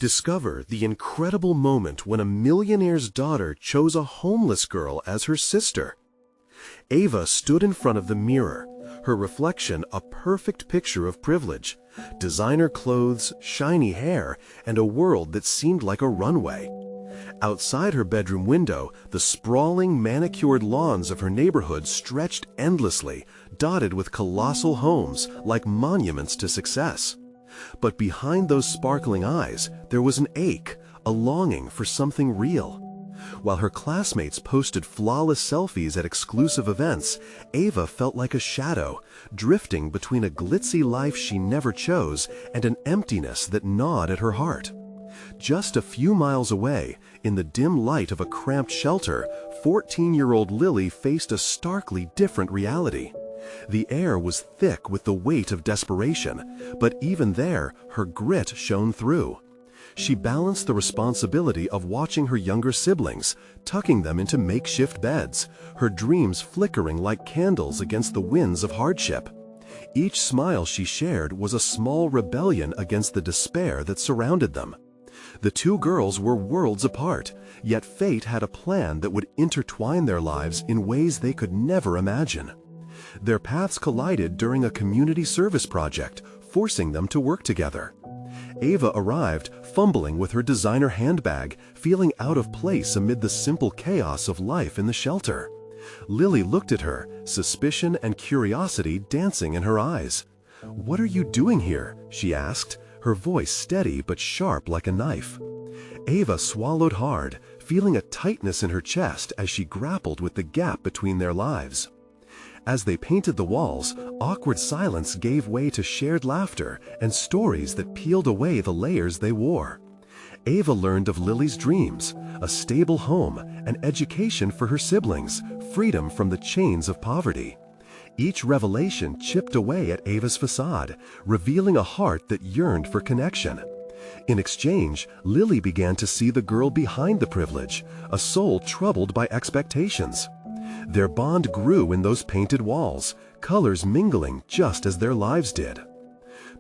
Discover the incredible moment when a millionaire's daughter chose a homeless girl as her sister. Ava stood in front of the mirror, her reflection a perfect picture of privilege, designer clothes, shiny hair, and a world that seemed like a runway. Outside her bedroom window, the sprawling, manicured lawns of her neighborhood stretched endlessly, dotted with colossal homes like monuments to success. But behind those sparkling eyes, there was an ache, a longing for something real. While her classmates posted flawless selfies at exclusive events, Ava felt like a shadow, drifting between a glitzy life she never chose and an emptiness that gnawed at her heart. Just a few miles away, in the dim light of a cramped shelter, 14-year-old Lily faced a starkly different reality. The air was thick with the weight of desperation, but even there, her grit shone through. She balanced the responsibility of watching her younger siblings, tucking them into makeshift beds, her dreams flickering like candles against the winds of hardship. Each smile she shared was a small rebellion against the despair that surrounded them. The two girls were worlds apart, yet fate had a plan that would intertwine their lives in ways they could never imagine. Their paths collided during a community service project, forcing them to work together. Ava arrived, fumbling with her designer handbag, feeling out of place amid the simple chaos of life in the shelter. Lily looked at her, suspicion and curiosity dancing in her eyes. "What are you doing here?" she asked, her voice steady but sharp like a knife. Ava swallowed hard, feeling a tightness in her chest as she grappled with the gap between their lives. As they painted the walls, awkward silence gave way to shared laughter and stories that peeled away the layers they wore. Ava learned of Lily's dreams, a stable home, an education for her siblings, freedom from the chains of poverty. Each revelation chipped away at Ava's facade, revealing a heart that yearned for connection. In exchange, Lily began to see the girl behind the privilege, a soul troubled by expectations. Their bond grew in those painted walls, colors mingling just as their lives did.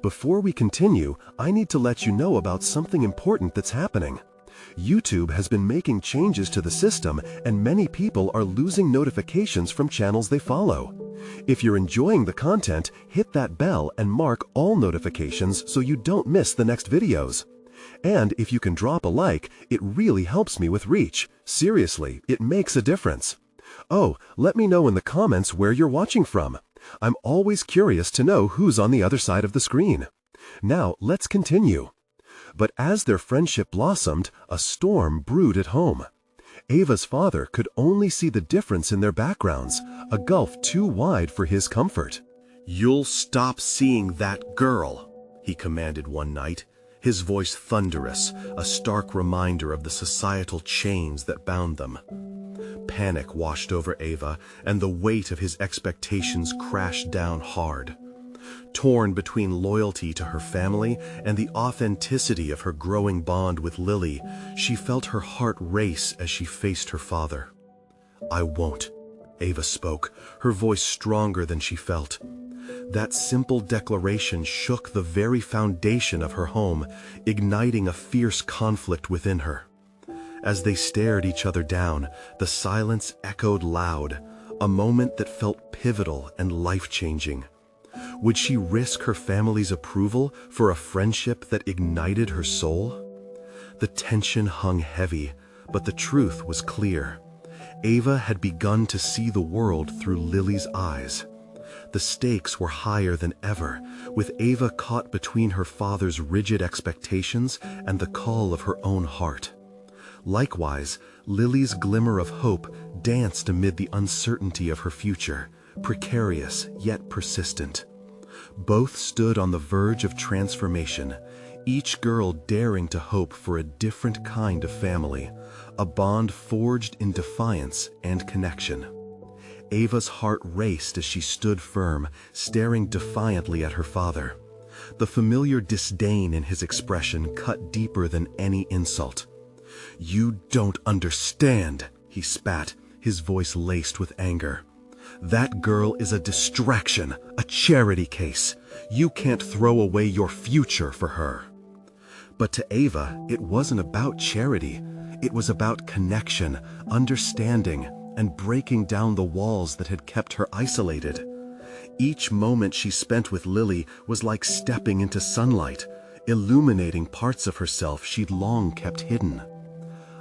Before we continue, I need to let you know about something important that's happening. YouTube has been making changes to the system, and many people are losing notifications from channels they follow. If you're enjoying the content, hit that bell and mark all notifications so you don't miss the next videos. And if you can drop a like, it really helps me with reach. Seriously, it makes a difference. Oh, let me know in the comments where you're watching from. I'm always curious to know who's on the other side of the screen. Now, let's continue. But as their friendship blossomed, a storm brewed at home. Ava's father could only see the difference in their backgrounds, a gulf too wide for his comfort. "You'll stop seeing that girl," he commanded one night, his voice thunderous, a stark reminder of the societal chains that bound them. Panic washed over Ava, and the weight of his expectations crashed down hard. Torn between loyalty to her family and the authenticity of her growing bond with Lily, she felt her heart race as she faced her father. "I won't," Ava spoke, her voice stronger than she felt. That simple declaration shook the very foundation of her home, igniting a fierce conflict within her. As they stared each other down, the silence echoed loud, a moment that felt pivotal and life-changing. Would she risk her family's approval for a friendship that ignited her soul? The tension hung heavy, but the truth was clear. Ava had begun to see the world through Lily's eyes. The stakes were higher than ever, with Ava caught between her father's rigid expectations and the call of her own heart. Likewise, Lily's glimmer of hope danced amid the uncertainty of her future, precarious yet persistent. Both stood on the verge of transformation, each girl daring to hope for a different kind of family, a bond forged in defiance and connection. Ava's heart raced as she stood firm, staring defiantly at her father. The familiar disdain in his expression cut deeper than any insult. "You don't understand," he spat, his voice laced with anger. "That girl is a distraction, a charity case. You can't throw away your future for her." But to Ava, it wasn't about charity. It was about connection, understanding, and breaking down the walls that had kept her isolated. Each moment she spent with Lily was like stepping into sunlight, illuminating parts of herself she'd long kept hidden.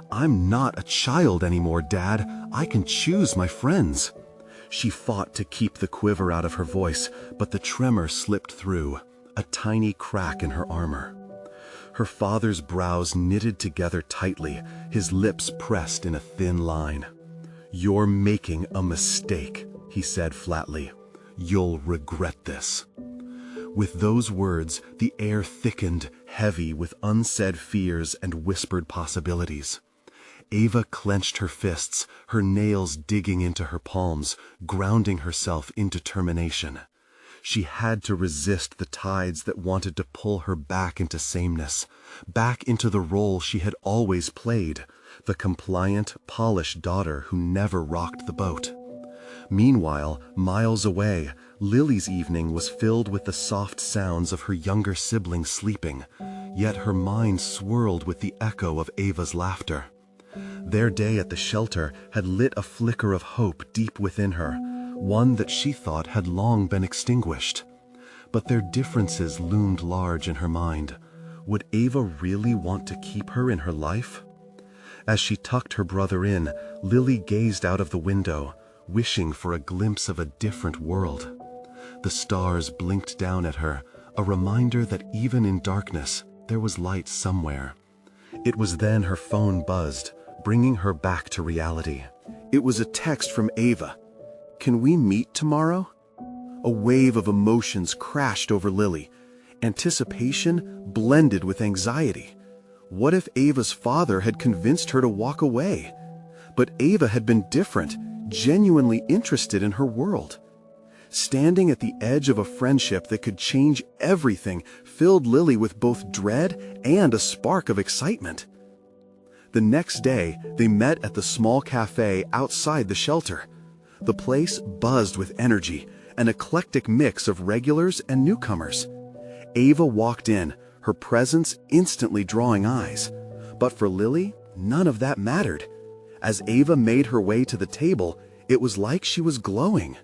"I'm not a child anymore, Dad. I can choose my friends." She fought to keep the quiver out of her voice, but the tremor slipped through, a tiny crack in her armor. Her father's brows knitted together tightly, his lips pressed in a thin line. "You're making a mistake," he said flatly. "You'll regret this." With those words, the air thickened, heavy with unsaid fears and whispered possibilities. Ava clenched her fists, her nails digging into her palms, grounding herself in determination. She had to resist the tides that wanted to pull her back into sameness, back into the role she had always played, the compliant, polished daughter who never rocked the boat. Meanwhile, miles away, Lily's evening was filled with the soft sounds of her younger siblings sleeping, yet her mind swirled with the echo of Ava's laughter. Their day at the shelter had lit a flicker of hope deep within her, one that she thought had long been extinguished. But their differences loomed large in her mind. Would Ava really want to keep her in her life? As she tucked her brother in, Lily gazed out of the window, wishing for a glimpse of a different world. The stars blinked down at her, a reminder that even in darkness, there was light somewhere. It was then her phone buzzed, bringing her back to reality. It was a text from Ava. "Can we meet tomorrow?" A wave of emotions crashed over Lily. Anticipation blended with anxiety. What if Ava's father had convinced her to walk away? But Ava had been different, genuinely interested in her world. Standing at the edge of a friendship that could change everything filled Lily with both dread and a spark of excitement. The next day, they met at the small cafe outside the shelter. The place buzzed with energy, an eclectic mix of regulars and newcomers. Ava walked in, her presence instantly drawing eyes. But for Lily, none of that mattered. As Ava made her way to the table, it was like she was glowing.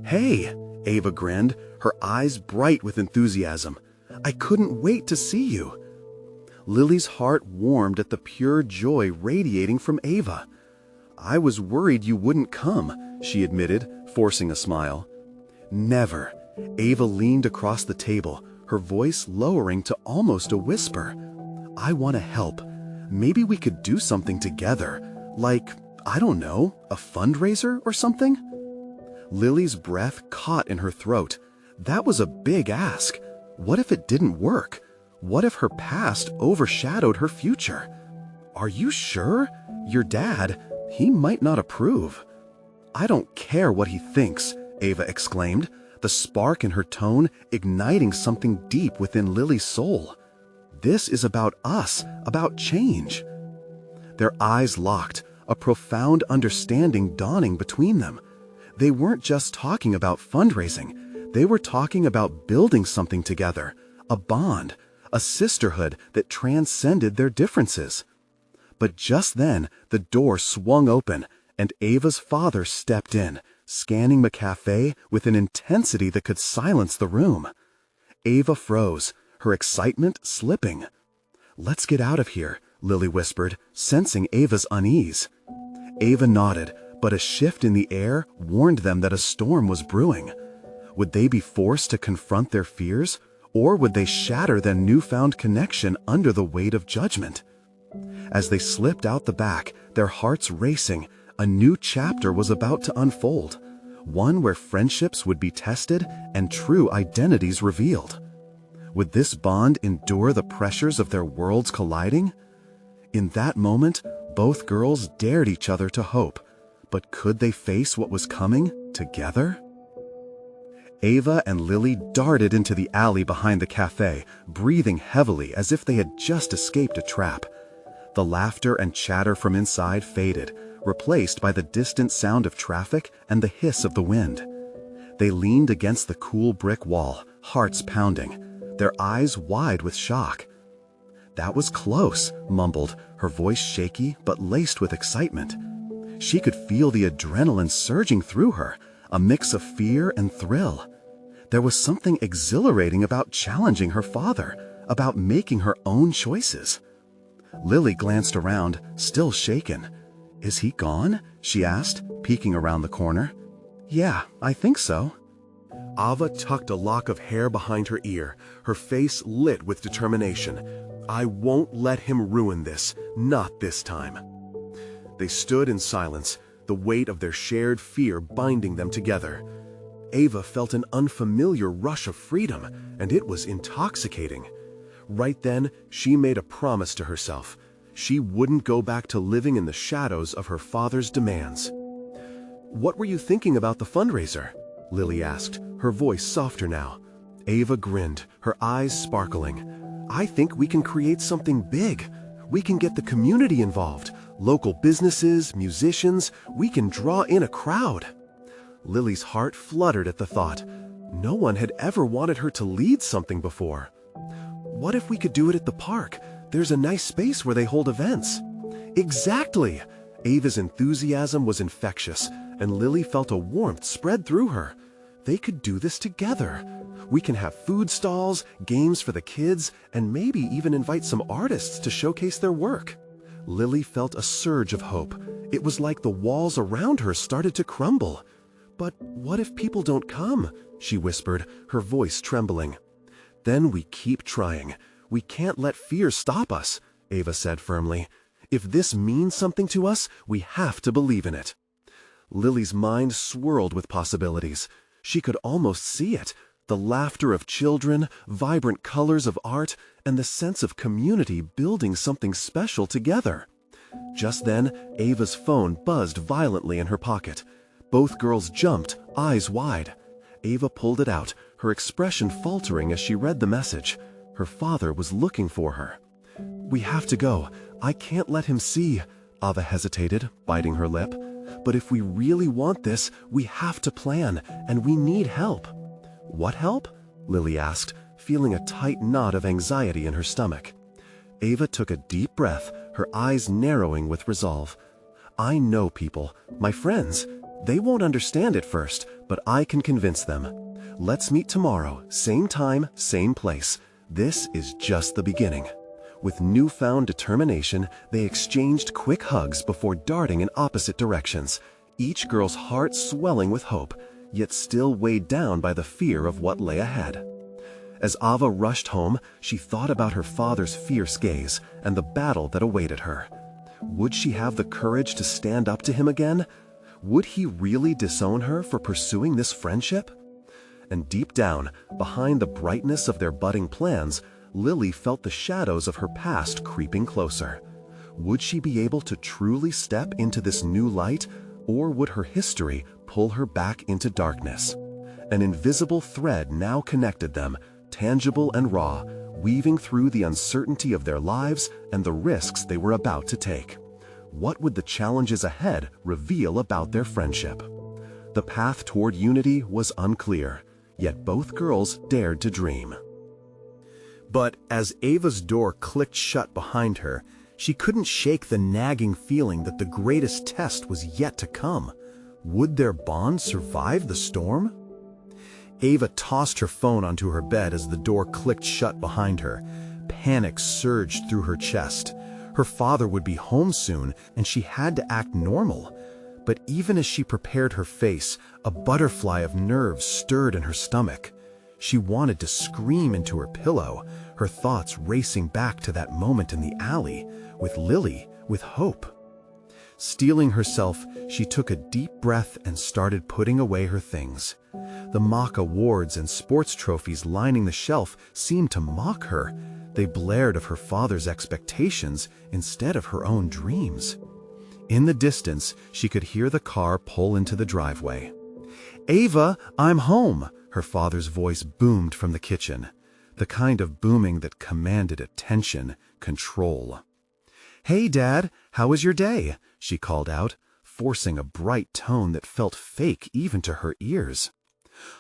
"Hey," Ava grinned, her eyes bright with enthusiasm. "I couldn't wait to see you." Lily's heart warmed at the pure joy radiating from Ava. "I was worried you wouldn't come," she admitted, forcing a smile. "Never." Ava leaned across the table, her voice lowering to almost a whisper. "I want to help. Maybe we could do something together. Like, I don't know, a fundraiser or something?" Lily's breath caught in her throat. That was a big ask. What if it didn't work? What if her past overshadowed her future? "Are you sure? Your dad, he might not approve." "I don't care what he thinks," Ava exclaimed, the spark in her tone igniting something deep within Lily's soul. "This is about us, about change." Their eyes locked, a profound understanding dawning between them. They weren't just talking about fundraising. They were talking about building something together, a bond, a sisterhood that transcended their differences. But just then, the door swung open, and Ava's father stepped in, scanning the cafe with an intensity that could silence the room. Ava froze, her excitement slipping. "Let's get out of here," Lily whispered, sensing Ava's unease. Ava nodded, but a shift in the air warned them that a storm was brewing. Would they be forced to confront their fears, or would they shatter their newfound connection under the weight of judgment? As they slipped out the back, their hearts racing, a new chapter was about to unfold, one where friendships would be tested and true identities revealed. Would this bond endure the pressures of their worlds colliding? In that moment, both girls dared each other to hope, but could they face what was coming together? Ava and Lily darted into the alley behind the cafe, breathing heavily as if they had just escaped a trap. The laughter and chatter from inside faded, replaced by the distant sound of traffic and the hiss of the wind. They leaned against the cool brick wall, hearts pounding, their eyes wide with shock. That was close, mumbled, her voice shaky but laced with excitement. She could feel the adrenaline surging through her, a mix of fear and thrill. There was something exhilarating about challenging her father, about making her own choices. Lily glanced around, still shaken. "Is he gone?" she asked, peeking around the corner. "Yeah, I think so." Ava tucked a lock of hair behind her ear, her face lit with determination. "I won't let him ruin this, not this time." They stood in silence, the weight of their shared fear binding them together. Ava felt an unfamiliar rush of freedom, and it was intoxicating. Right then, she made a promise to herself. She wouldn't go back to living in the shadows of her father's demands. "What were you thinking about the fundraiser?" Lily asked, her voice softer now. Ava grinned, her eyes sparkling. "I think we can create something big. We can get the community involved, local businesses, musicians. We can draw in a crowd." Lily's heart fluttered at the thought. No one had ever wanted her to lead something before. "What if we could do it at the park? There's a nice space where they hold events." Exactly! Ava's enthusiasm was infectious, and Lily felt a warmth spread through her. They could do this together. We can have food stalls, games for the kids, and maybe even invite some artists to showcase their work. Lily felt a surge of hope. It was like the walls around her started to crumble. "But what if people don't come?" she whispered, her voice trembling. "Then we keep trying. We can't let fear stop us," Ava said firmly. "If this means something to us, we have to believe in it." Lily's mind swirled with possibilities. She could almost see it. The laughter of children, vibrant colors of art, and the sense of community building something special together. Just then, Ava's phone buzzed violently in her pocket. Both girls jumped, eyes wide. Ava pulled it out, her expression faltering as she read the message. Her father was looking for her. "We have to go. I can't let him see," Ava hesitated, biting her lip. "But if we really want this, we have to plan, and we need help." "What help?" Lily asked, feeling a tight knot of anxiety in her stomach. Ava took a deep breath, her eyes narrowing with resolve. "I know people, my friends. They won't understand at first, but I can convince them. Let's meet tomorrow, same time, same place. This is just the beginning." With newfound determination, they exchanged quick hugs before darting in opposite directions, each girl's heart swelling with hope, yet still weighed down by the fear of what lay ahead. As Ava rushed home, she thought about her father's fierce gaze and the battle that awaited her. Would she have the courage to stand up to him again? Would he really disown her for pursuing this friendship? And deep down, behind the brightness of their budding plans, Lily felt the shadows of her past creeping closer. Would she be able to truly step into this new light, or would her history pull her back into darkness? An invisible thread now connected them, tangible and raw, weaving through the uncertainty of their lives and the risks they were about to take. What would the challenges ahead reveal about their friendship? The path toward unity was unclear, yet both girls dared to dream. But as Ava's door clicked shut behind her, she couldn't shake the nagging feeling that the greatest test was yet to come. Would their bond survive the storm? Ava tossed her phone onto her bed as the door clicked shut behind her. Panic surged through her chest. Her father would be home soon, and she had to act normal. But even as she prepared her face, a butterfly of nerves stirred in her stomach. She wanted to scream into her pillow, her thoughts racing back to that moment in the alley, with Lily, with hope. Steeling herself, she took a deep breath and started putting away her things. The mock awards and sports trophies lining the shelf seemed to mock her. They blared of her father's expectations instead of her own dreams. In the distance, she could hear the car pull into the driveway. "Ava, I'm home!" Her father's voice boomed from the kitchen, the kind of booming that commanded attention, control. "Hey, Dad, how was your day?" she called out, forcing a bright tone that felt fake even to her ears.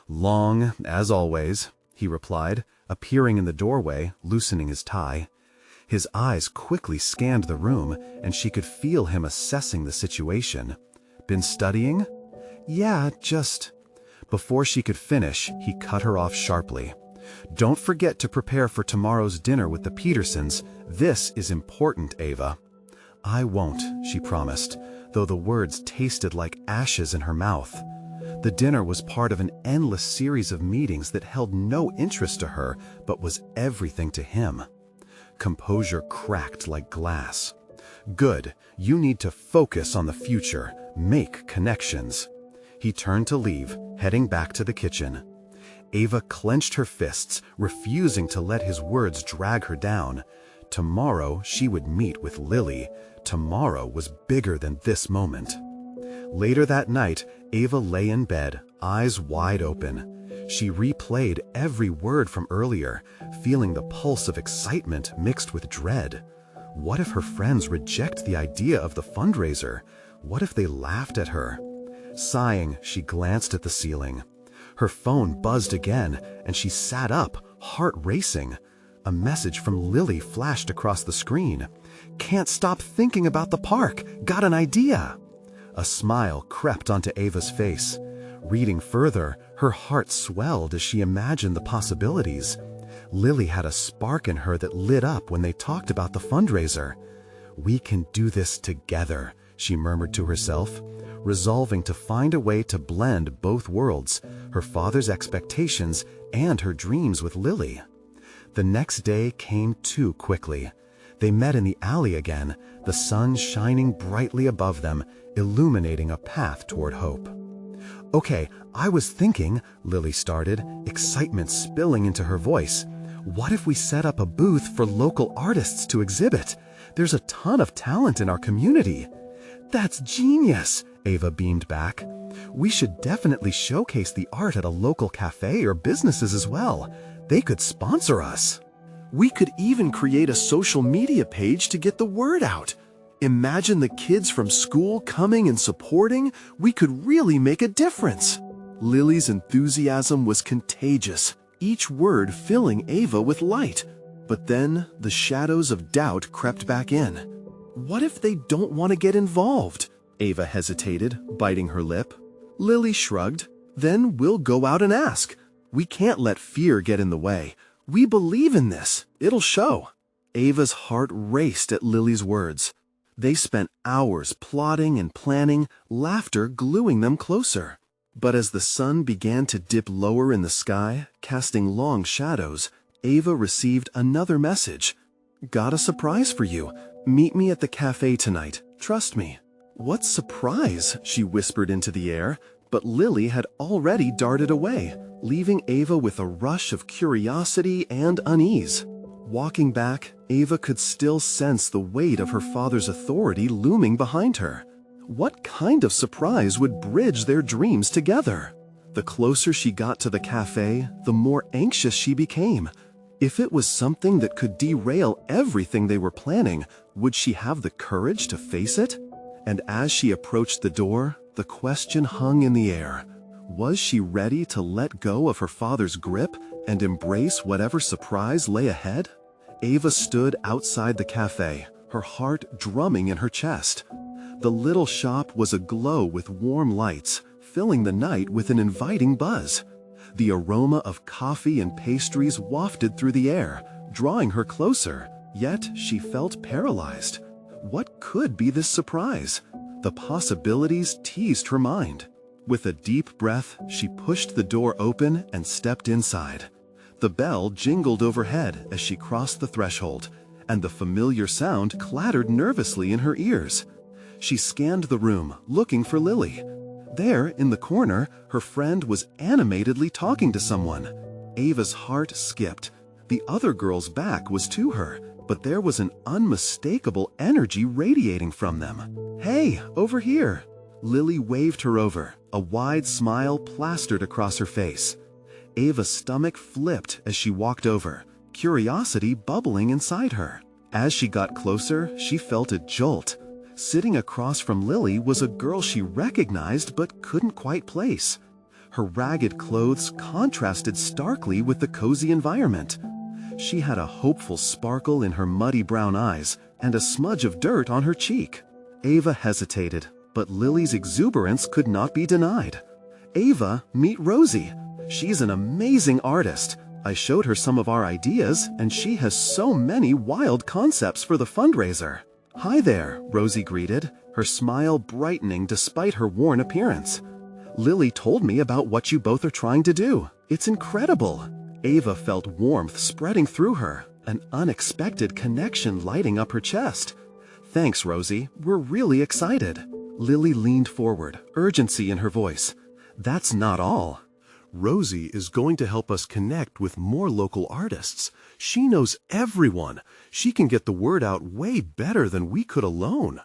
"Long, as always," he replied, appearing in the doorway, loosening his tie. His eyes quickly scanned the room, and she could feel him assessing the situation. "Been studying?" "Yeah, just—" Before she could finish, he cut her off sharply. "Don't forget to prepare for tomorrow's dinner with the Petersons. This is important, Ava." "I won't," she promised, though the words tasted like ashes in her mouth. The dinner was part of an endless series of meetings that held no interest to her, but was everything to him. Composure cracked like glass. "Good. You need to focus on the future. Make connections." He turned to leave, heading back to the kitchen. Ava clenched her fists, refusing to let his words drag her down. Tomorrow she would meet with Lily. Tomorrow was bigger than this moment. Later that night, Ava lay in bed, eyes wide open. She replayed every word from earlier, feeling the pulse of excitement mixed with dread. What if her friends reject the idea of the fundraiser? What if they laughed at her? Sighing, she glanced at the ceiling. Her phone buzzed again, and she sat up, heart racing. A message from Lily flashed across the screen. "Can't stop thinking about the park. Got an idea." A smile crept onto Ava's face. Reading further, her heart swelled as she imagined the possibilities. Lily had a spark in her that lit up when they talked about the fundraiser. "We can do this together," she murmured to herself, resolving to find a way to blend both worlds, her father's expectations and her dreams with Lily. The next day came too quickly. They met in the alley again, the sun shining brightly above them, illuminating a path toward hope. "Okay, I was thinking," Lily started, excitement spilling into her voice. "What if we set up a booth for local artists to exhibit? There's a ton of talent in our community." "That's genius," Ava beamed back. "We should definitely showcase the art at a local cafe or businesses as well. They could sponsor us." We could even create a social media page to get the word out. Imagine the kids from school coming and supporting. We could really make a difference. Lily's enthusiasm was contagious, each word filling Ava with light. But then the shadows of doubt crept back in. What if they don't want to get involved? Ava hesitated, biting her lip. Lily shrugged. Then we'll go out and ask. We can't let fear get in the way. We believe in this. It'll show. Ava's heart raced at Lily's words. They spent hours plotting and planning, laughter gluing them closer. But as the sun began to dip lower in the sky, casting long shadows, Ava received another message. "Got a surprise for you. Meet me at the cafe tonight. Trust me." "What surprise?" she whispered into the air, but Lily had already darted away, leaving Ava with a rush of curiosity and unease. Walking back, Ava could still sense the weight of her father's authority looming behind her. What kind of surprise would bridge their dreams together? The closer she got to the cafe, the more anxious she became. If it was something that could derail everything they were planning, would she have the courage to face it? And as she approached the door, the question hung in the air. Was she ready to let go of her father's grip and embrace whatever surprise lay ahead? Ava stood outside the cafe, her heart drumming in her chest. The little shop was aglow with warm lights, filling the night with an inviting buzz. The aroma of coffee and pastries wafted through the air, drawing her closer, yet she felt paralyzed. What could be this surprise? The possibilities teased her mind. With a deep breath, she pushed the door open and stepped inside. The bell jingled overhead as she crossed the threshold, and the familiar sound clattered nervously in her ears. She scanned the room, looking for Lily. There, in the corner, her friend was animatedly talking to someone. Ava's heart skipped. The other girl's back was to her, but there was an unmistakable energy radiating from them. "Hey, over here!" Lily waved her over, a wide smile plastered across her face. Ava's stomach flipped as she walked over, curiosity bubbling inside her. As she got closer, she felt a jolt. Sitting across from Lily was a girl she recognized but couldn't quite place. Her ragged clothes contrasted starkly with the cozy environment. She had a hopeful sparkle in her muddy brown eyes and a smudge of dirt on her cheek. Ava hesitated, but Lily's exuberance could not be denied. "Ava, meet Rosie. She's an amazing artist. I showed her some of our ideas, and she has so many wild concepts for the fundraiser." "Hi there," Rosie greeted, her smile brightening despite her worn appearance. "Lily told me about what you both are trying to do. It's incredible." Ava felt warmth spreading through her, an unexpected connection lighting up her chest. "Thanks, Rosie. We're really excited." Lily leaned forward, urgency in her voice. "That's not all." Rosie is going to help us connect with more local artists. She knows everyone. She can get the word out way better than we could alone.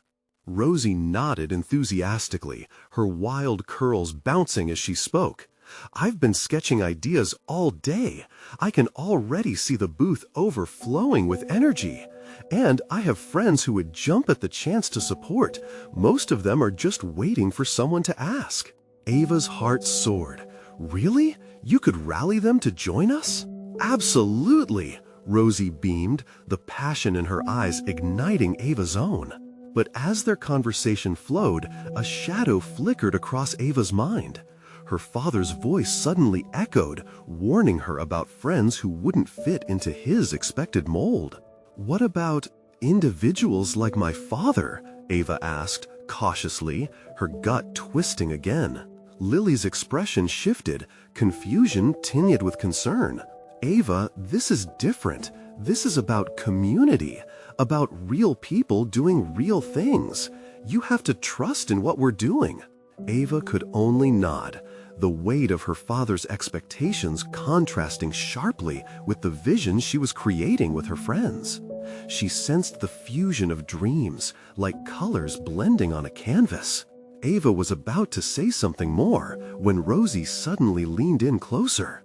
Rosie nodded enthusiastically, her wild curls bouncing as she spoke. "I've been sketching ideas all day. I can already see the booth overflowing with energy. And I have friends who would jump at the chance to support. Most of them are just waiting for someone to ask." Ava's heart soared. "Really? You could rally them to join us?" "Absolutely!" Rosie beamed, the passion in her eyes igniting Ava's own. But as their conversation flowed, a shadow flickered across Ava's mind. Her father's voice suddenly echoed, warning her about friends who wouldn't fit into his expected mold. "What about individuals like my father?" Ava asked, cautiously, her gut twisting again. Lily's expression shifted, confusion tinged with concern. "Ava, this is different. This is about community, about real people doing real things. You have to trust in what we're doing." Ava could only nod, the weight of her father's expectations contrasting sharply with the vision she was creating with her friends. She sensed the fusion of dreams, like colors blending on a canvas. Ava was about to say something more when Rosie suddenly leaned in closer.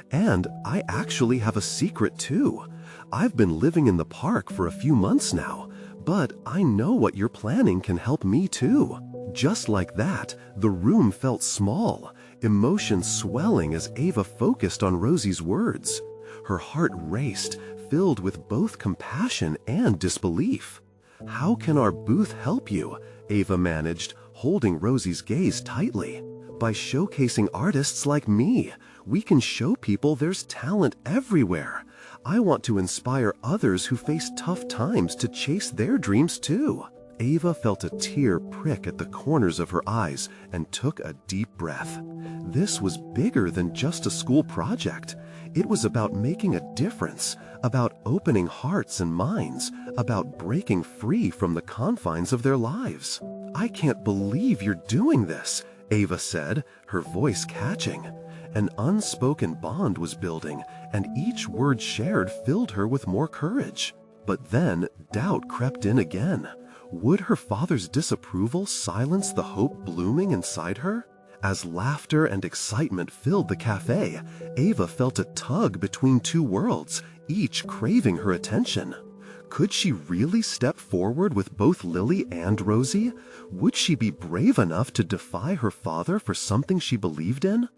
"And I actually have a secret too. I've been living in the park for a few months now, but I know what you're planning can help me too." Just like that, the room felt small, emotion swelling as Ava focused on Rosie's words. Her heart raced, filled with both compassion and disbelief. "How can our booth help you?" Ava managed, holding Rosie's gaze tightly. "By showcasing artists like me, we can show people there's talent everywhere. I want to inspire others who face tough times to chase their dreams too." Ava felt a tear prick at the corners of her eyes and took a deep breath. This was bigger than just a school project. It was about making a difference, about opening hearts and minds, about breaking free from the confines of their lives. "I can't believe you're doing this," Ava said, her voice catching. An unspoken bond was building, and each word shared filled her with more courage. But then doubt crept in again. Would her father's disapproval silence the hope blooming inside her? As laughter and excitement filled the cafe, Ava felt a tug between two worlds, each craving her attention. Could she really step forward with both Lily and Rosie? Would she be brave enough to defy her father for something she believed in?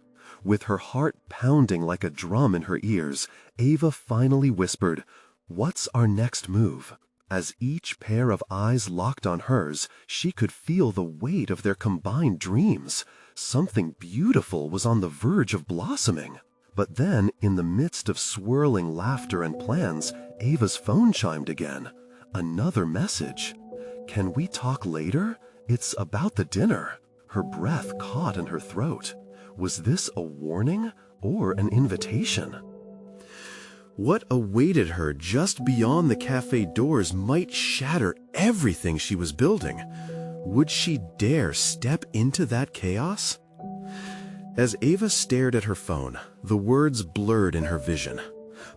With her heart pounding like a drum in her ears, Ava finally whispered, "What's our next move?" As each pair of eyes locked on hers, she could feel the weight of their combined dreams. Something beautiful was on the verge of blossoming. But then, in the midst of swirling laughter and plans, Ava's phone chimed again. Another message. "Can we talk later? It's about the dinner." Her breath caught in her throat. Was this a warning or an invitation? What awaited her just beyond the cafe doors might shatter everything she was building. Would she dare step into that chaos? As Ava stared at her phone, the words blurred in her vision.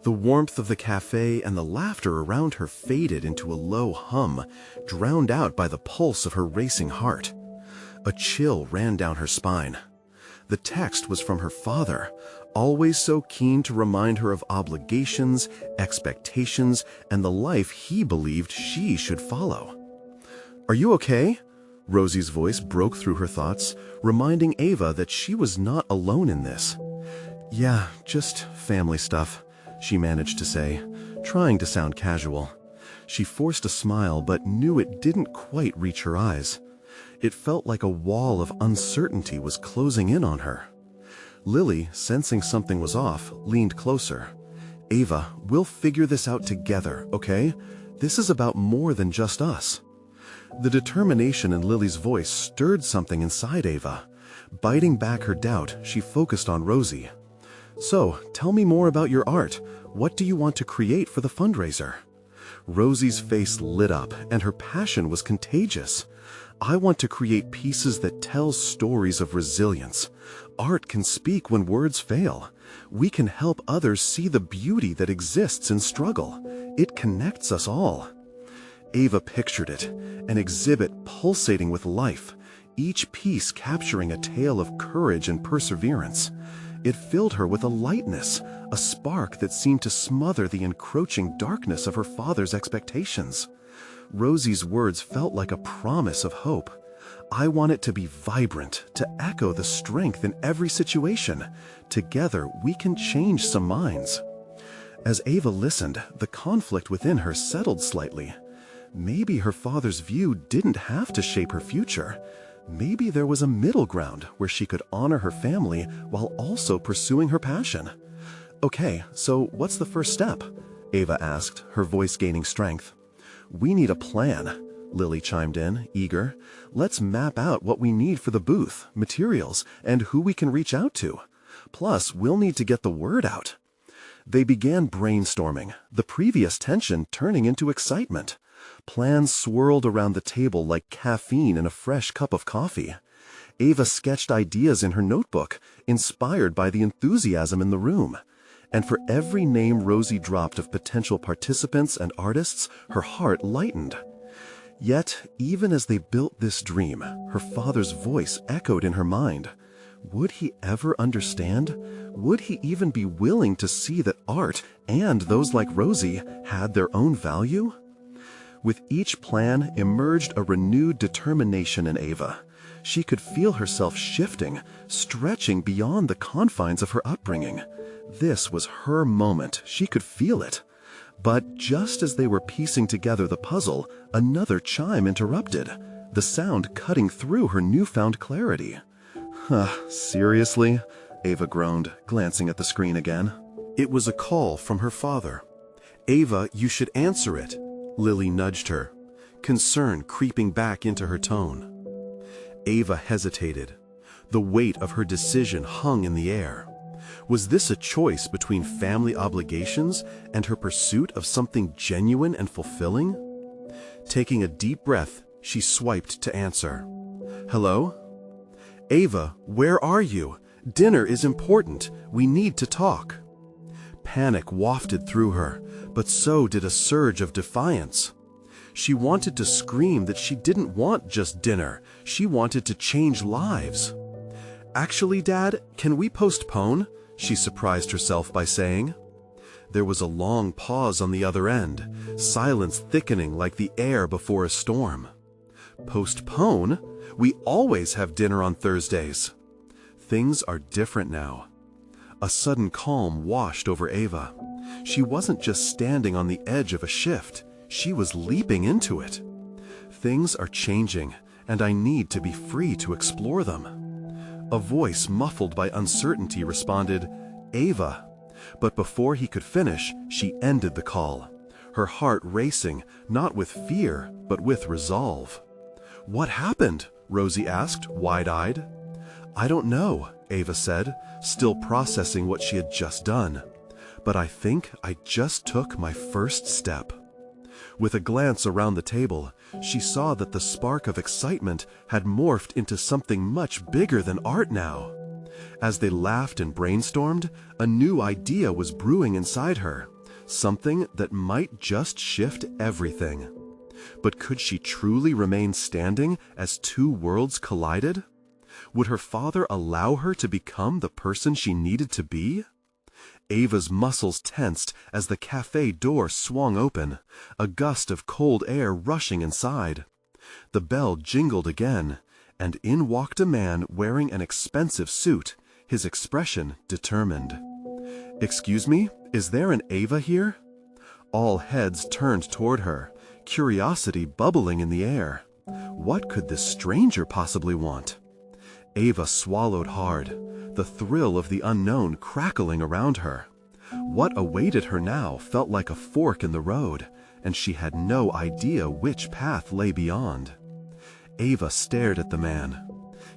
The warmth of the cafe and the laughter around her faded into a low hum, drowned out by the pulse of her racing heart. A chill ran down her spine. The text was from her father, always so keen to remind her of obligations, expectations, and the life he believed she should follow. "Are you okay?" Rosie's voice broke through her thoughts, reminding Ava that she was not alone in this. "Yeah, just family stuff," she managed to say, trying to sound casual. She forced a smile but knew it didn't quite reach her eyes. It felt like a wall of uncertainty was closing in on her. Lily, sensing something was off, leaned closer. "Ava, we'll figure this out together, okay? This is about more than just us." The determination in Lily's voice stirred something inside Ava. Biting back her doubt, she focused on Rosie. "So, tell me more about your art. What do you want to create for the fundraiser?" Rosie's face lit up, and her passion was contagious. "I want to create pieces that tell stories of resilience. Art can speak when words fail. We can help others see the beauty that exists in struggle. It connects us all." Ava pictured it, an exhibit pulsating with life, each piece capturing a tale of courage and perseverance. It filled her with a lightness, a spark that seemed to smother the encroaching darkness of her father's expectations. Rosie's words felt like a promise of hope. "I want it to be vibrant, to echo the strength in every situation. Together, we can change some minds." As Ava listened, the conflict within her settled slightly. Maybe her father's view didn't have to shape her future. Maybe there was a middle ground where she could honor her family while also pursuing her passion. "Okay, so what's the first step?" Ava asked, her voice gaining strength. "We need a plan," Lily chimed in, eager. "Let's map out what we need for the booth, materials, and who we can reach out to. Plus, we'll need to get the word out." They began brainstorming, the previous tension turning into excitement. Plans swirled around the table like caffeine in a fresh cup of coffee. Ava sketched ideas in her notebook, inspired by the enthusiasm in the room. And for every name Rosie dropped of potential participants and artists, her heart lightened. Yet, even as they built this dream, her father's voice echoed in her mind. Would he ever understand? Would he even be willing to see that art, and those like Rosie, had their own value? With each plan emerged a renewed determination in Ava. She could feel herself shifting, stretching beyond the confines of her upbringing. This was her moment. She could feel it. But just as they were piecing together the puzzle, another chime interrupted, the sound cutting through her newfound clarity. Seriously? Ava groaned, glancing at the screen again. It was a call from her father. "Ava, you should answer it." Lily nudged her, concern creeping back into her tone. Ava hesitated. The weight of her decision hung in the air. Was this a choice between family obligations and her pursuit of something genuine and fulfilling? Taking a deep breath, she swiped to answer. "Hello? Ava, where are you? Dinner is important. We need to talk." Panic wafted through her, but so did a surge of defiance. She wanted to scream that she didn't want just dinner. She wanted to change lives. "Actually, Dad, can we postpone?" she surprised herself by saying. There was a long pause on the other end, silence thickening like the air before a storm. "Postpone? We always have dinner on Thursdays." Things are different now. A sudden calm washed over Ava. She wasn't just standing on the edge of a shift. She was leaping into it. "Things are changing, and I need to be free to explore them." A voice muffled by uncertainty responded, "Ava." But before he could finish, she ended the call, her heart racing, not with fear, but with resolve. "What happened?" Rosie asked, wide-eyed. "I don't know," Ava said, still processing what she had just done. "But I think I just took my first step." With a glance around the table, she saw that the spark of excitement had morphed into something much bigger than art now. As they laughed and brainstormed, a new idea was brewing inside her, something that might just shift everything. But could she truly remain standing as two worlds collided? Would her father allow her to become the person she needed to be? Ava's muscles tensed as the cafe door swung open, a gust of cold air rushing inside. The bell jingled again, and in walked a man wearing an expensive suit, his expression determined. "Excuse me, is there an Ava here?" All heads turned toward her, curiosity bubbling in the air. What could this stranger possibly want? Ava swallowed hard, the thrill of the unknown crackling around her. What awaited her now felt like a fork in the road, and she had no idea which path lay beyond. Ava stared at the man.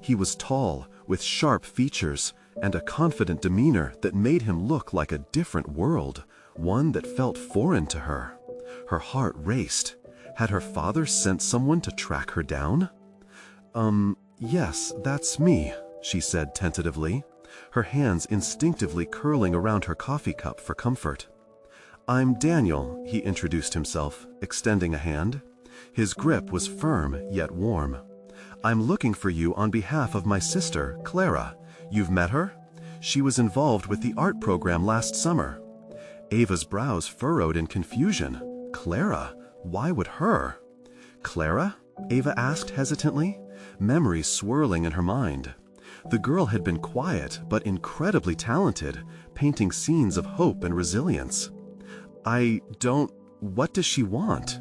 He was tall, with sharp features, and a confident demeanor that made him look like a different world, one that felt foreign to her. Her heart raced. Had her father sent someone to track her down? Yes, that's me, she said tentatively, her hands instinctively curling around her coffee cup for comfort. I'm Daniel, he introduced himself, extending a hand. His grip was firm yet warm. I'm looking for you on behalf of my sister, Clara. You've met her? She was involved with the art program last summer. Ava's brows furrowed in confusion. Clara? Why would her? Clara? Ava asked hesitantly, memories swirling in her mind. The girl had been quiet but incredibly talented, painting scenes of hope and resilience. What does she want?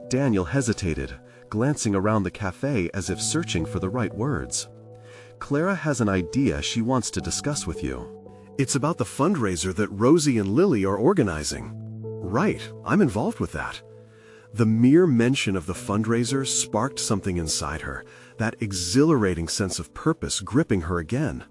Daniel hesitated, glancing around the cafe as if searching for the right words. Clara has an idea she wants to discuss with you. It's about the fundraiser that Rosie and Lily are organizing. Right, I'm involved with that. The mere mention of the fundraiser sparked something inside her, that exhilarating sense of purpose gripping her again.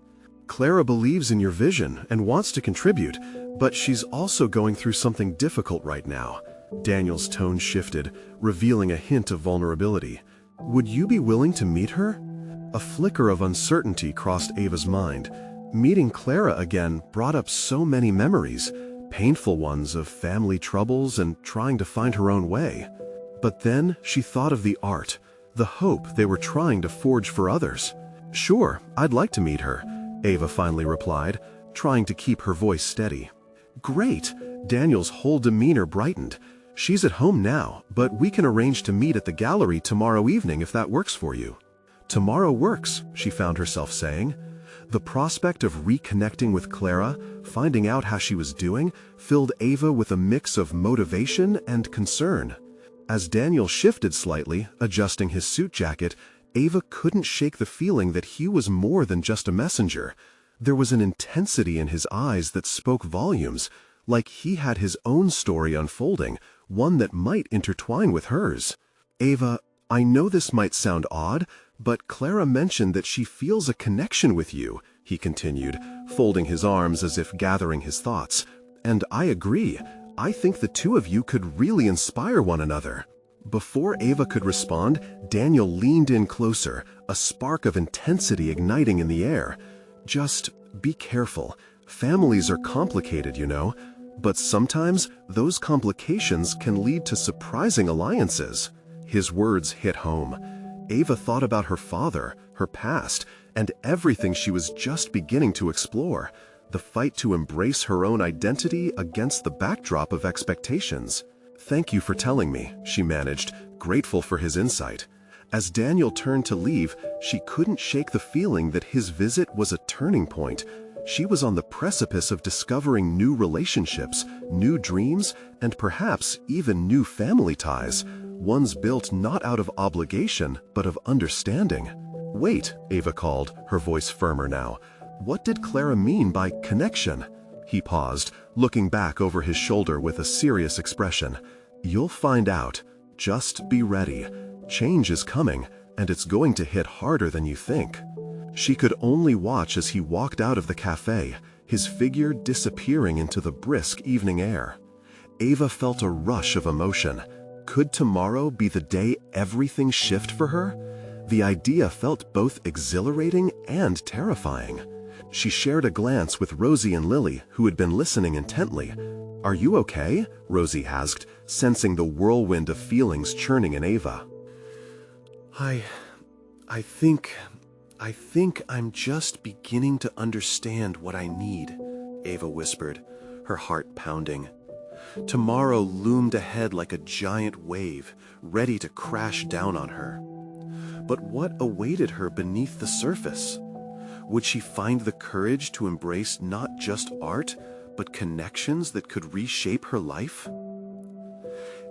Clara believes in your vision and wants to contribute, but she's also going through something difficult right now. Daniel's tone shifted, revealing a hint of vulnerability. Would you be willing to meet her? A flicker of uncertainty crossed Ava's mind. Meeting Clara again brought up so many memories, painful ones of family troubles and trying to find her own way. But then she thought of the art, the hope they were trying to forge for others. Sure, I'd like to meet her, Ava finally replied, trying to keep her voice steady. Great! Daniel's whole demeanor brightened. She's at home now, but we can arrange to meet at the gallery tomorrow evening if that works for you. Tomorrow works, she found herself saying. The prospect of reconnecting with Clara, finding out how she was doing, filled Ava with a mix of motivation and concern. As Daniel shifted slightly, adjusting his suit jacket, Ava couldn't shake the feeling that he was more than just a messenger. There was an intensity in his eyes that spoke volumes, like he had his own story unfolding, one that might intertwine with hers. Ava, I know this might sound odd, but Clara mentioned that she feels a connection with you, he continued, folding his arms as if gathering his thoughts. And I agree. I think the two of you could really inspire one another. Before Ava could respond, Daniel leaned in closer, a spark of intensity igniting in the air. Just be careful. Families are complicated, you know. But sometimes those complications can lead to surprising alliances. His words hit home. Ava thought about her father, her past, and everything she was just beginning to explore. The fight to embrace her own identity against the backdrop of expectations. Thank you for telling me, she managed, grateful for his insight. As Daniel turned to leave, she couldn't shake the feeling that his visit was a turning point. She was on the precipice of discovering new relationships, new dreams, and perhaps even new family ties, ones built not out of obligation, but of understanding. Wait, Ava called, her voice firmer now. What did Clara mean by connection? He paused, looking back over his shoulder with a serious expression. You'll find out. Just be ready. Change is coming, and it's going to hit harder than you think. She could only watch as he walked out of the cafe, his figure disappearing into the brisk evening air. Ava felt a rush of emotion. Could tomorrow be the day everything shift for her? The idea felt both exhilarating and terrifying. She shared a glance with Rosie and Lily, who had been listening intently. Are you okay? Rosie asked, sensing the whirlwind of feelings churning in Ava. I think I'm just beginning to understand what I need, Ava whispered, her heart pounding. Tomorrow loomed ahead like a giant wave, ready to crash down on her. But what awaited her beneath the surface? Would she find the courage to embrace not just art, but connections that could reshape her life?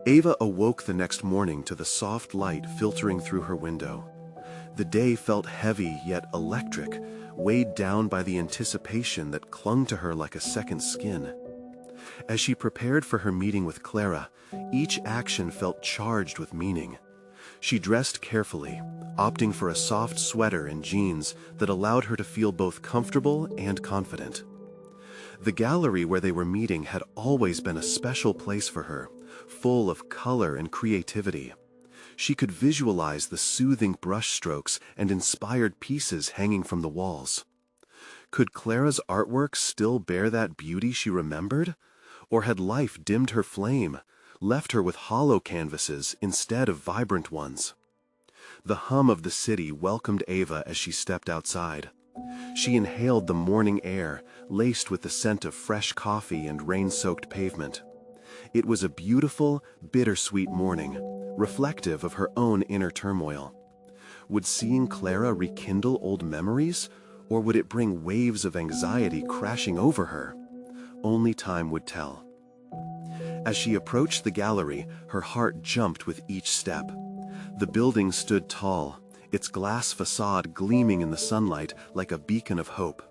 Ava awoke the next morning to the soft light filtering through her window. The day felt heavy yet electric, weighed down by the anticipation that clung to her like a second skin. As she prepared for her meeting with Clara, each action felt charged with meaning. She dressed carefully, opting for a soft sweater and jeans that allowed her to feel both comfortable and confident. The gallery where they were meeting had always been a special place for her, full of color and creativity. She could visualize the soothing brushstrokes and inspired pieces hanging from the walls. Could Clara's artwork still bear that beauty she remembered? Or had life dimmed her flame, left her with hollow canvases instead of vibrant ones? The hum of the city welcomed Ava as she stepped outside. She inhaled the morning air, laced with the scent of fresh coffee and rain-soaked pavement. It was a beautiful, bittersweet morning, reflective of her own inner turmoil. Would seeing Clara rekindle old memories, or would it bring waves of anxiety crashing over her? Only time would tell. As she approached the gallery, her heart jumped with each step. The building stood tall, its glass facade gleaming in the sunlight like a beacon of hope.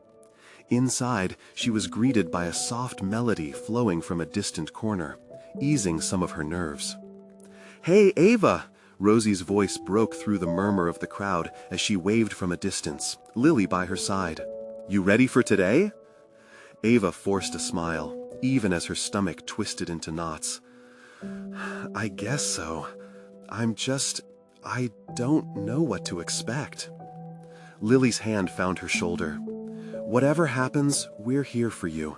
Inside, she was greeted by a soft melody flowing from a distant corner, easing some of her nerves. "Hey, Ava!" Rosie's voice broke through the murmur of the crowd as she waved from a distance, Lily by her side. "You ready for today?" Ava forced a smile, even as her stomach twisted into knots. "I guess so. I don't know what to expect." Lily's hand found her shoulder. "Whatever happens, we're here for you.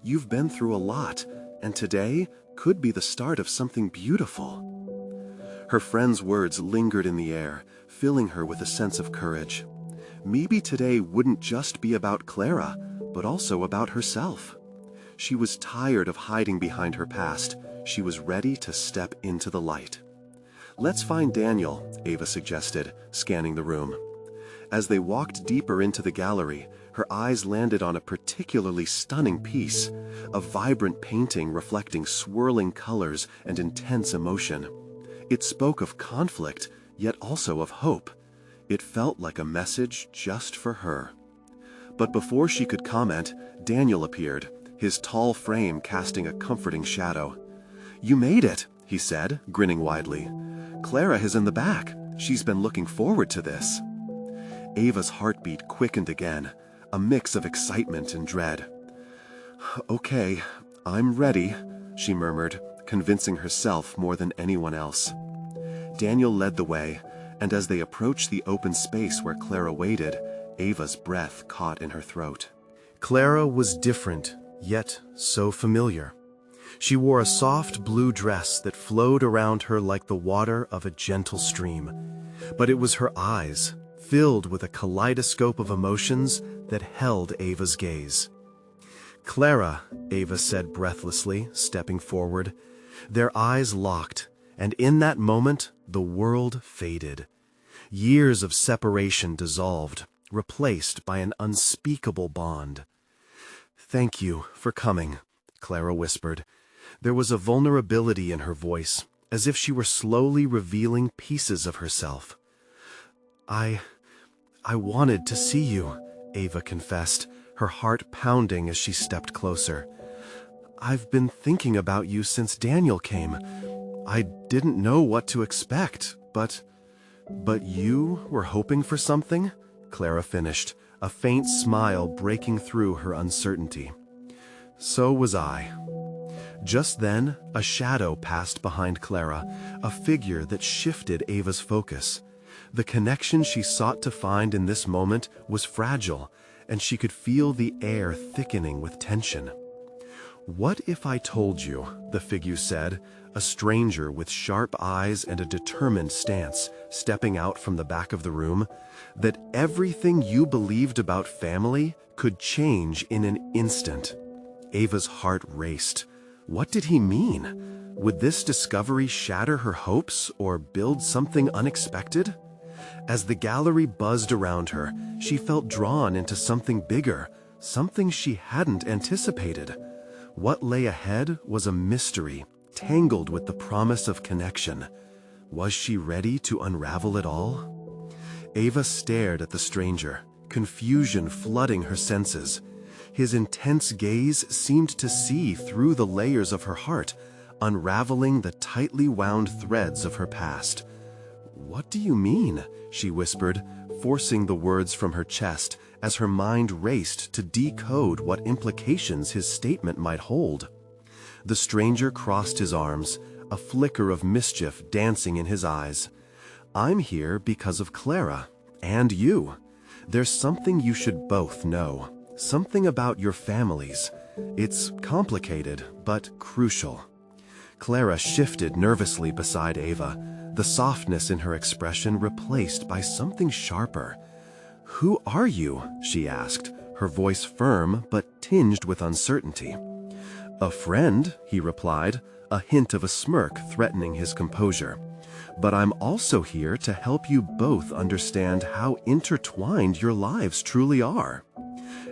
You've been through a lot, and today could be the start of something beautiful." Her friend's words lingered in the air, filling her with a sense of courage. Maybe today wouldn't just be about Clara, but also about herself. She was tired of hiding behind her past. She was ready to step into the light. "Let's find Daniel," Ava suggested, scanning the room. As they walked deeper into the gallery, her eyes landed on a particularly stunning piece, a vibrant painting reflecting swirling colors and intense emotion. It spoke of conflict, yet also of hope. It felt like a message just for her. But before she could comment, Daniel appeared, his tall frame casting a comforting shadow. "You made it," he said, grinning widely. "Clara is in the back. She's been looking forward to this." Ava's heartbeat quickened again, a mix of excitement and dread. "Okay, I'm ready," she murmured, convincing herself more than anyone else. Daniel led the way, and as they approached the open space where Clara waited, Ava's breath caught in her throat. Clara was different, yet so familiar. She wore a soft blue dress that flowed around her like the water of a gentle stream. But it was her eyes, filled with a kaleidoscope of emotions, that held Ava's gaze. "Clara," Ava said breathlessly, stepping forward. Their eyes locked, and in that moment, the world faded. Years of separation dissolved, replaced by an unspeakable bond. "Thank you for coming," Clara whispered. There was a vulnerability in her voice, as if she were slowly revealing pieces of herself. I wanted to see you," Ava confessed, her heart pounding as she stepped closer. "I've been thinking about you since Daniel came. I didn't know what to expect, but you were hoping for something?" Clara finished, a faint smile breaking through her uncertainty. "So was I." Just then, a shadow passed behind Clara, a figure that shifted Ava's focus. The connection she sought to find in this moment was fragile, and she could feel the air thickening with tension. "What if I told you," the figure said, a stranger with sharp eyes and a determined stance, stepping out from the back of the room, "that everything you believed about family could change in an instant?" Ava's heart raced. What did he mean? Would this discovery shatter her hopes or build something unexpected? As the gallery buzzed around her, she felt drawn into something bigger, something she hadn't anticipated. What lay ahead was a mystery, tangled with the promise of connection. Was she ready to unravel it all? Ava stared at the stranger, confusion flooding her senses. His intense gaze seemed to see through the layers of her heart, unraveling the tightly wound threads of her past. "What do you mean?" she whispered, forcing the words from her chest as her mind raced to decode what implications his statement might hold. The stranger crossed his arms, a flicker of mischief dancing in his eyes. "I'm here because of Clara, and you. There's something you should both know, something about your families. It's complicated, but crucial." Clara shifted nervously beside Ava, the softness in her expression replaced by something sharper. "Who are you?" she asked, her voice firm but tinged with uncertainty. "A friend," he replied, a hint of a smirk threatening his composure. "But I'm also here to help you both understand how intertwined your lives truly are."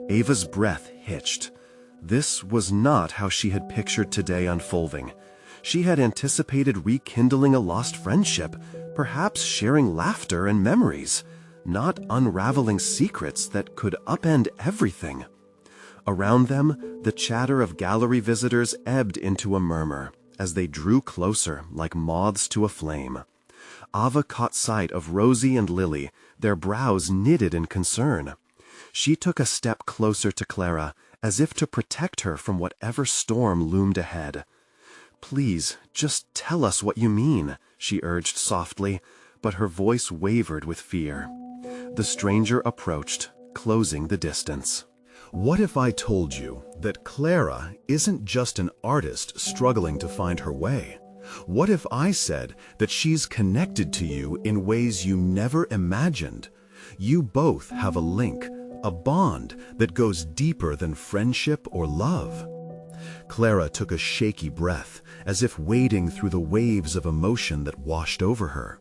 Ava's breath hitched. This was not how she had pictured today unfolding. She had anticipated rekindling a lost friendship, perhaps sharing laughter and memories, not unraveling secrets that could upend everything. Around them, the chatter of gallery visitors ebbed into a murmur as they drew closer like moths to a flame. Ava caught sight of Rosie and Lily, their brows knitted in concern. She took a step closer to Clara, as if to protect her from whatever storm loomed ahead. "Please, just tell us what you mean," she urged softly, but her voice wavered with fear. The stranger approached, closing the distance. What if I told you that Clara isn't just an artist struggling to find her way? What if I said that she's connected to you in ways you never imagined? You both have a link, a bond that goes deeper than friendship or love. Clara took a shaky breath, as if wading through the waves of emotion that washed over her.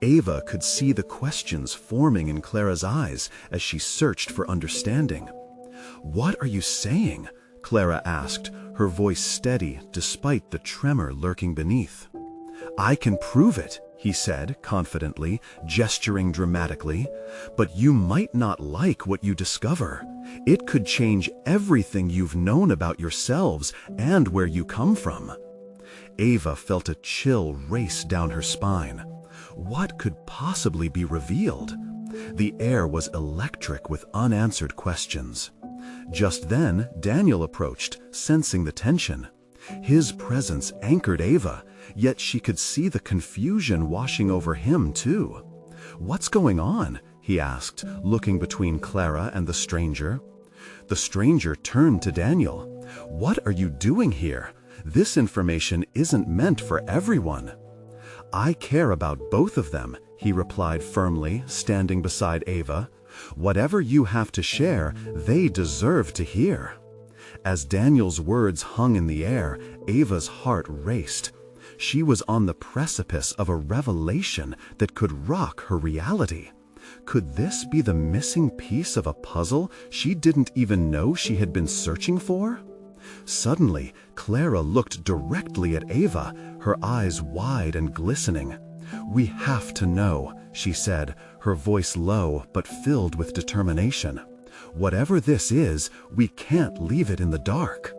Ava could see the questions forming in Clara's eyes as she searched for understanding. "What are you saying?" Clara asked, her voice steady despite the tremor lurking beneath. "I can prove it," he said confidently, gesturing dramatically, "but you might not like what you discover. It could change everything you've known about yourselves and where you come from." Ava felt a chill race down her spine. What could possibly be revealed? The air was electric with unanswered questions. Just then, Daniel approached, sensing the tension. His presence anchored Ava, yet she could see the confusion washing over him, too. "What's going on?" he asked, looking between Clara and the stranger. The stranger turned to Daniel. "What are you doing here? This information isn't meant for everyone." "I care about both of them," he replied firmly, standing beside Ava. "Whatever you have to share, they deserve to hear." As Daniel's words hung in the air, Ava's heart raced. She was on the precipice of a revelation that could rock her reality. Could this be the missing piece of a puzzle she didn't even know she had been searching for? Suddenly, Clara looked directly at Ava, her eyes wide and glistening. "We have to know," she said, her voice low but filled with determination. "Whatever this is, we can't leave it in the dark."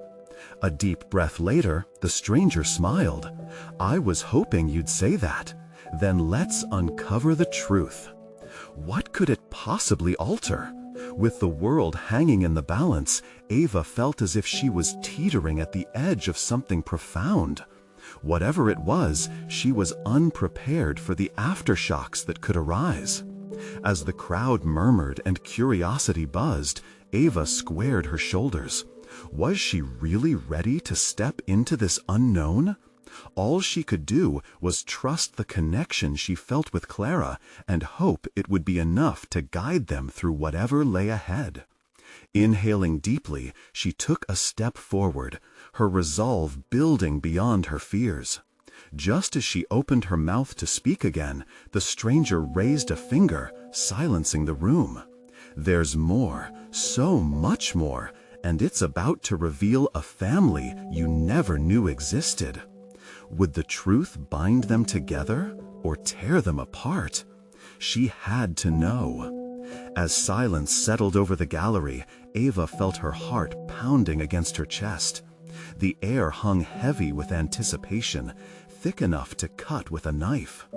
A deep breath later, the stranger smiled. "I was hoping you'd say that. Then let's uncover the truth." What could it possibly alter? With the world hanging in the balance, Ava felt as if she was teetering at the edge of something profound. Whatever it was, she was unprepared for the aftershocks that could arise. As the crowd murmured and curiosity buzzed, Ava squared her shoulders. Was she really ready to step into this unknown? All she could do was trust the connection she felt with Clara and hope it would be enough to guide them through whatever lay ahead. Inhaling deeply, she took a step forward, her resolve building beyond her fears. Just as she opened her mouth to speak again, the stranger raised a finger, silencing the room. "There's more, so much more, and it's about to reveal a family you never knew existed." Would the truth bind them together or tear them apart? She had to know. As silence settled over the gallery, Ava felt her heart pounding against her chest. The air hung heavy with anticipation, thick enough to cut with a knife.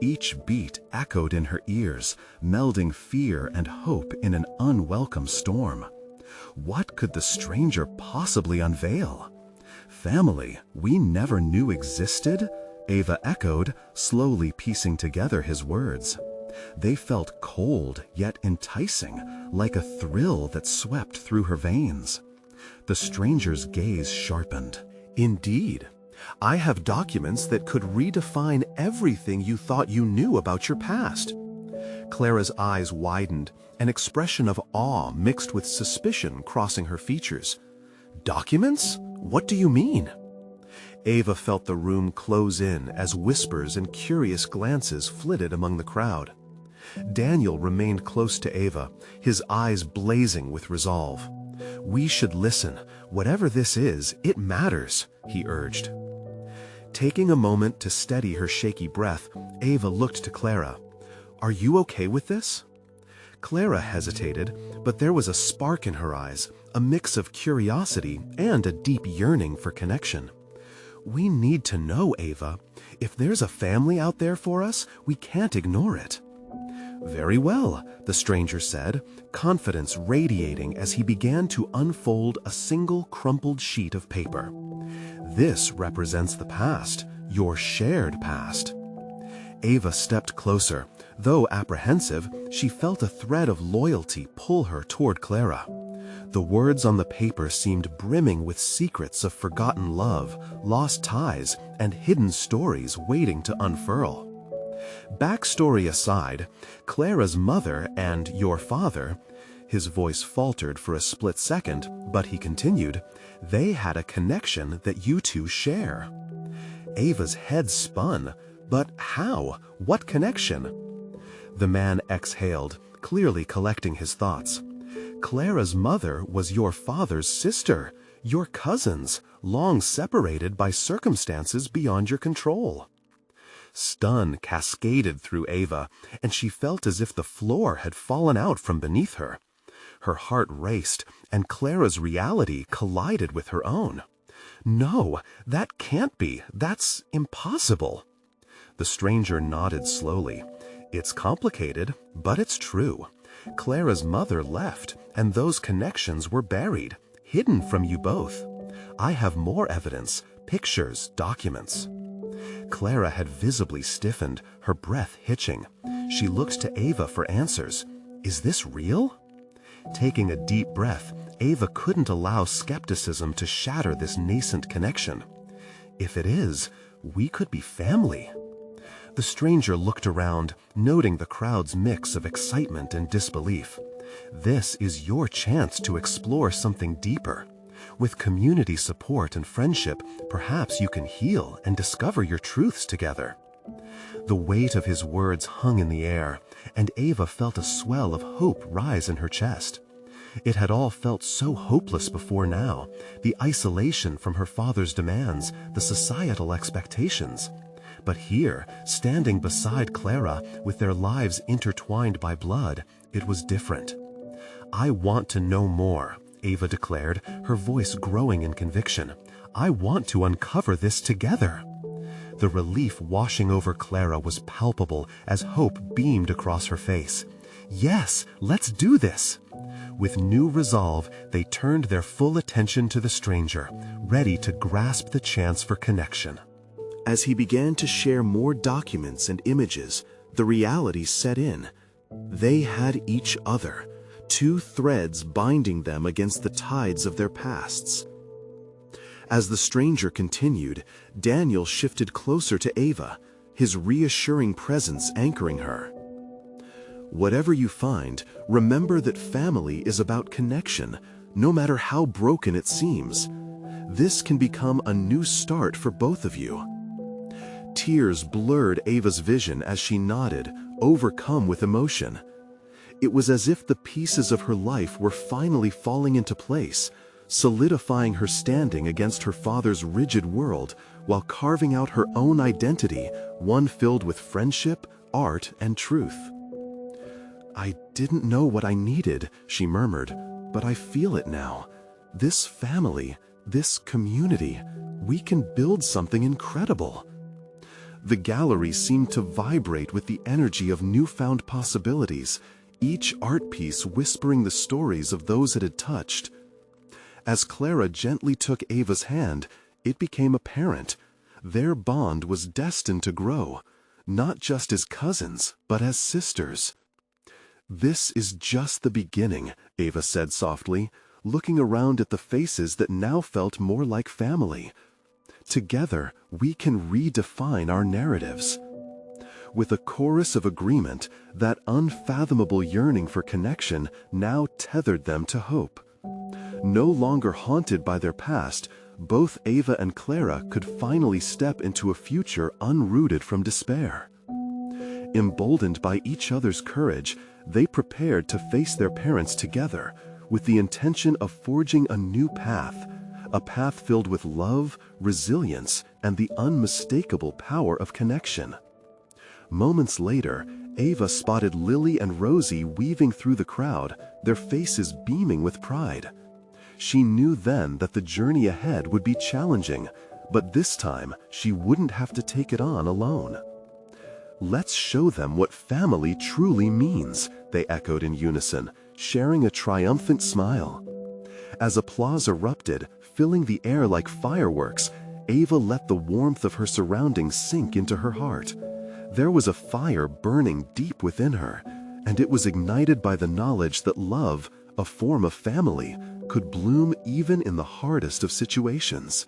Each beat echoed in her ears, melding fear and hope in an unwelcome storm. What could the stranger possibly unveil? Family we never knew existed? Ava echoed, slowly piecing together his words. They felt cold yet enticing, like a thrill that swept through her veins. The stranger's gaze sharpened. Indeed, I have documents that could redefine everything you thought you knew about your past. Clara's eyes widened, an expression of awe mixed with suspicion crossing her features. Documents? What do you mean? Ava felt the room close in as whispers and curious glances flitted among the crowd. Daniel remained close to Ava, his eyes blazing with resolve. "We should listen. Whatever this is, it matters," he urged. Taking a moment to steady her shaky breath, Ava looked to Clara. "Are you okay with this?" Clara hesitated, but there was a spark in her eyes, a mix of curiosity and a deep yearning for connection. "We need to know, Ava. If there's a family out there for us, we can't ignore it." "Very well," the stranger said, confidence radiating as he began to unfold a single crumpled sheet of paper. "This represents the past, your shared past." Ava stepped closer. Though apprehensive, she felt a thread of loyalty pull her toward Clara. The words on the paper seemed brimming with secrets of forgotten love, lost ties, and hidden stories waiting to unfurl. Backstory aside, Clara's mother and your father, his voice faltered for a split second, but he continued, they had a connection that you two share. Ava's head spun. But how? What connection? The man exhaled, clearly collecting his thoughts. Clara's mother was your father's sister, your cousins, long separated by circumstances beyond your control. Stun cascaded through Ava, and she felt as if the floor had fallen out from beneath her. Her heart raced, and Clara's reality collided with her own. No, that can't be. That's impossible. The stranger nodded slowly. It's complicated, but it's true. Clara's mother left, and those connections were buried, hidden from you both. I have more evidence, pictures, documents. Clara had visibly stiffened, her breath hitching. She looked to Ava for answers. Is this real? Taking a deep breath, Ava couldn't allow skepticism to shatter this nascent connection. If it is, we could be family. The stranger looked around, noting the crowd's mix of excitement and disbelief. This is your chance to explore something deeper. With community support and friendship, perhaps you can heal and discover your truths together. The weight of his words hung in the air, and Ava felt a swell of hope rise in her chest. It had all felt so hopeless before now, the isolation from her father's demands, the societal expectations. But here, standing beside Clara, with their lives intertwined by blood, it was different. I want to know more, Ava declared, her voice growing in conviction. I want to uncover this together. The relief washing over Clara was palpable as hope beamed across her face. Yes, let's do this. With new resolve, they turned their full attention to the stranger, ready to grasp the chance for connection. As he began to share more documents and images, the reality set in. They had each other, two threads binding them against the tides of their pasts. As the stranger continued, Daniel shifted closer to Ava, his reassuring presence anchoring her. Whatever you find, remember that family is about connection, no matter how broken it seems. This can become a new start for both of you. Tears blurred Ava's vision as she nodded, overcome with emotion. It was as if the pieces of her life were finally falling into place, solidifying her standing against her father's rigid world while carving out her own identity, one filled with friendship, art, and truth. "I didn't know what I needed," she murmured, "but I feel it now. This family, this community, we can build something incredible." The gallery seemed to vibrate with the energy of newfound possibilities, each art piece whispering the stories of those it had touched. As Clara gently took Ava's hand, it became apparent their bond was destined to grow, not just as cousins, but as sisters. "This is just the beginning," Ava said softly, looking around at the faces that now felt more like family. "Together, we can redefine our narratives." With a chorus of agreement, that unfathomable yearning for connection now tethered them to hope. No longer haunted by their past, both Ava and Clara could finally step into a future unrooted from despair. Emboldened by each other's courage, they prepared to face their parents together, with the intention of forging a new path, a path filled with love, resilience, and the unmistakable power of connection. Moments later, Ava spotted Lily and Rosie weaving through the crowd, their faces beaming with pride. She knew then that the journey ahead would be challenging, but this time she wouldn't have to take it on alone. "Let's show them what family truly means," they echoed in unison, sharing a triumphant smile. As applause erupted, filling the air like fireworks, Ava let the warmth of her surroundings sink into her heart. There was a fire burning deep within her, and it was ignited by the knowledge that love, a form of family, could bloom even in the hardest of situations.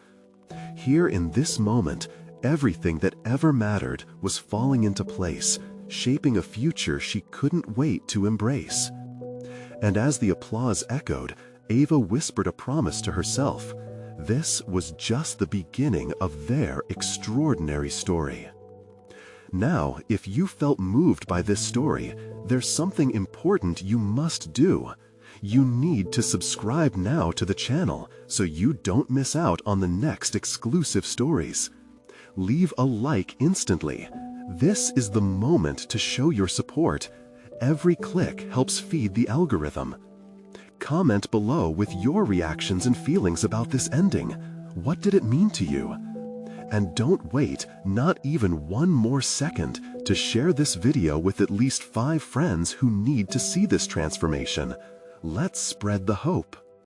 Here in this moment, everything that ever mattered was falling into place, shaping a future she couldn't wait to embrace. And as the applause echoed, Ava whispered a promise to herself. This was just the beginning of their extraordinary story. Now, if you felt moved by this story, there's something important you must do. You need to subscribe now to the channel so you don't miss out on the next exclusive stories. Leave a like instantly. This is the moment to show your support. Every click helps feed the algorithm. Comment below with your reactions and feelings about this ending. What did it mean to you? And don't wait, not even one more second, to share this video with at least 5 friends who need to see this transformation. Let's spread the hope.